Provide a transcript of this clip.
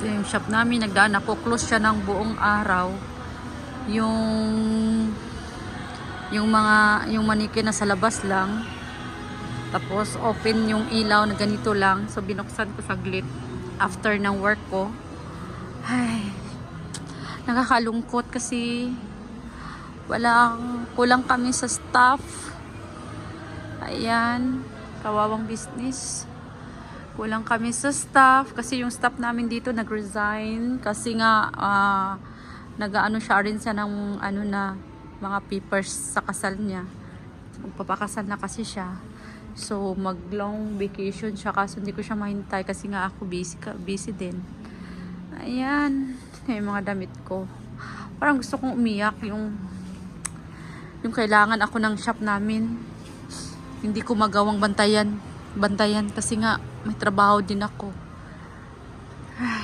Ito yung shop namin. Nagdaan ako. Close siya ng buong araw. Yung manikin na sa labas lang. Tapos open yung ilaw na ganito lang. So binuksan ko saglit after ng work ko. Ay, nakakalungkot kasi kulang kami sa staff. Ayan, kawawang business. Kulang kami sa staff kasi yung staff namin dito nag-resign kasi nga nag-ano siya rin siya ng mga papers sa kasal niya. Magpapakasal na kasi siya. So mag-long vacation siya kasi hindi ko siya mahintay kasi nga ako busy din. Ayan, yung mga damit ko. Parang gusto kong umiyak yung kailangan ako ng shop namin. Hindi ko magawang bantayan kasi nga may trabaho din ako.